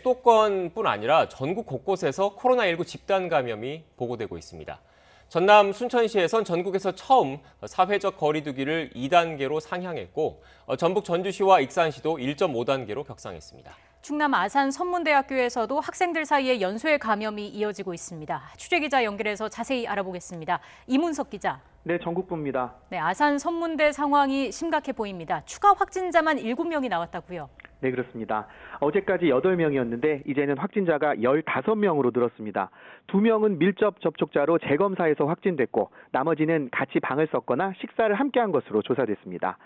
수도권뿐 아니라 전국 곳곳에서 코로나19 집단 감염이 보고되고 있습니다. 전남 순천시에선 전국에서 처음 사회적 거리 두기를 2단계로 상향했고 전북 전주시와 익산시도 1.5단계로 격상했습니다. 충남 아산 선문대학교에서도 학생들 사이에 연쇄 감염이 이어지고 있습니다. 취재기자 연결해서 자세히 알아보겠습니다. 이문석 기자. 네, 전국부입니다. 네, 아산 선문대 상황이 심각해 보입니다. 추가 확진자만 7명이 나왔다고요. 네, 그렇습니다. 어제까지 8명이었는데 이제는 확진자가 15명으로 늘었습니다. 2명은 밀접 접촉자로 재검사에서 확진됐고 나머지는 같이 방을 썼거나 식사를 함께한 것으로 조사됐습니다.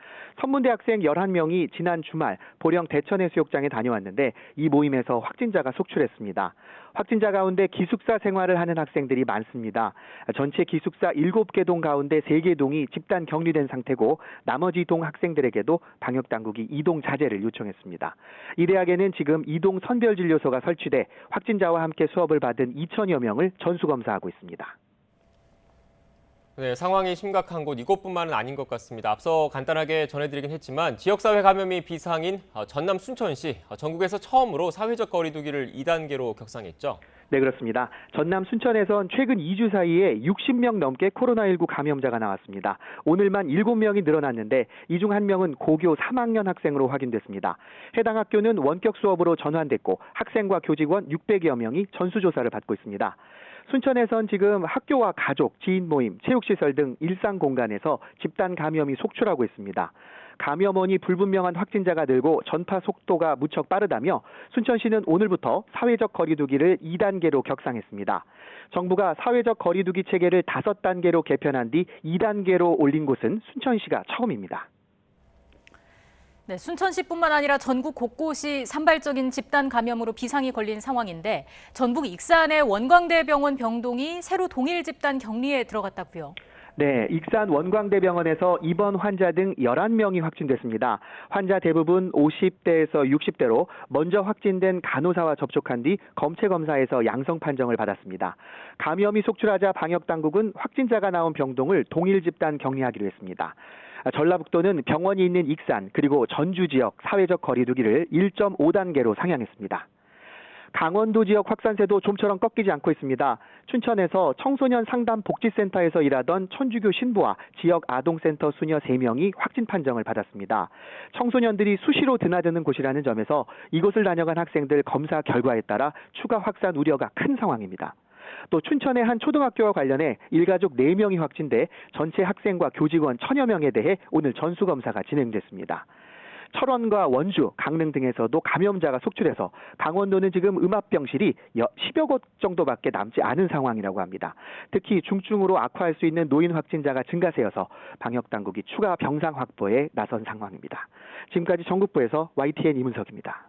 선문대 학생 11명이 지난 주말 보령 대천해수욕장에 다녀왔는데 이 모임에서 확진자가 속출했습니다. 확진자 가운데 기숙사 생활을 하는 학생들이 많습니다. 전체 기숙사 7개 동 가운데 3개 동이 집단 격리된 상태고 나머지 동 학생들에게도 방역당국이 이동 자제를 요청했습니다. 이 대학에는 지금 이동 선별진료소가 설치돼 확진자와 함께 수업을 받은 2천여 명을 전수검사하고 있습니다. 네, 상황이 심각한 곳 이곳뿐만은 아닌 것 같습니다. 앞서 간단하게 전해드리긴 했지만 지역사회 감염이 비상인 전남 순천시, 전국에서 처음으로 사회적 거리 두기를 2단계로 격상했죠. 네, 그렇습니다. 전남 순천에선 최근 2주 사이에 60명 넘게 코로나19 감염자가 나왔습니다. 오늘만 7명이 늘어났는데 이 중 1명은 고교 3학년 학생으로 확인됐습니다. 해당 학교는 원격 수업으로 전환됐고 학생과 교직원 600여 명이 전수조사를 받고 있습니다. 순천에선 지금 학교와 가족, 지인 모임, 체육시설 등 일상 공간에서 집단 감염이 속출하고 있습니다. 감염원이 불분명한 확진자가 늘고 전파 속도가 무척 빠르다며 순천시는 오늘부터 사회적 거리두기를 2단계로 격상했습니다. 정부가 사회적 거리두기 체계를 5단계로 개편한 뒤 2단계로 올린 곳은 순천시가 처음입니다. 네, 순천시뿐만 아니라 전국 곳곳이 산발적인 집단 감염으로 비상이 걸린 상황인데 전북 익산의 원광대병원 병동이 새로 동일 집단 격리에 들어갔다고요. 네, 익산 원광대병원에서 입원 환자 등 11명이 확진됐습니다. 환자 대부분 50대에서 60대로 먼저 확진된 간호사와 접촉한 뒤 검체 검사에서 양성 판정을 받았습니다. 감염이 속출하자 방역당국은 확진자가 나온 병동을 동일 집단 격리하기로 했습니다. 전라북도는 병원이 있는 익산 그리고 전주 지역 사회적 거리 두기를 1.5단계로 상향했습니다. 강원도 지역 확산세도 좀처럼 꺾이지 않고 있습니다. 춘천에서 청소년 상담 복지센터에서 일하던 천주교 신부와 지역 아동센터 수녀 3명이 확진 판정을 받았습니다. 청소년들이 수시로 드나드는 곳이라는 점에서 이곳을 다녀간 학생들 검사 결과에 따라 추가 확산 우려가 큰 상황입니다. 또 춘천의 한 초등학교와 관련해 일가족 4명이 확진돼 전체 학생과 교직원 1000여 명에 대해 오늘 전수검사가 진행됐습니다. 철원과 원주, 강릉 등에서도 감염자가 속출해서 강원도는 지금 음압병실이 10여 곳 정도밖에 남지 않은 상황이라고 합니다. 특히 중증으로 악화할 수 있는 노인 확진자가 증가세여서 방역당국이 추가 병상 확보에 나선 상황입니다. 지금까지 전국부에서 YTN 이문석입니다.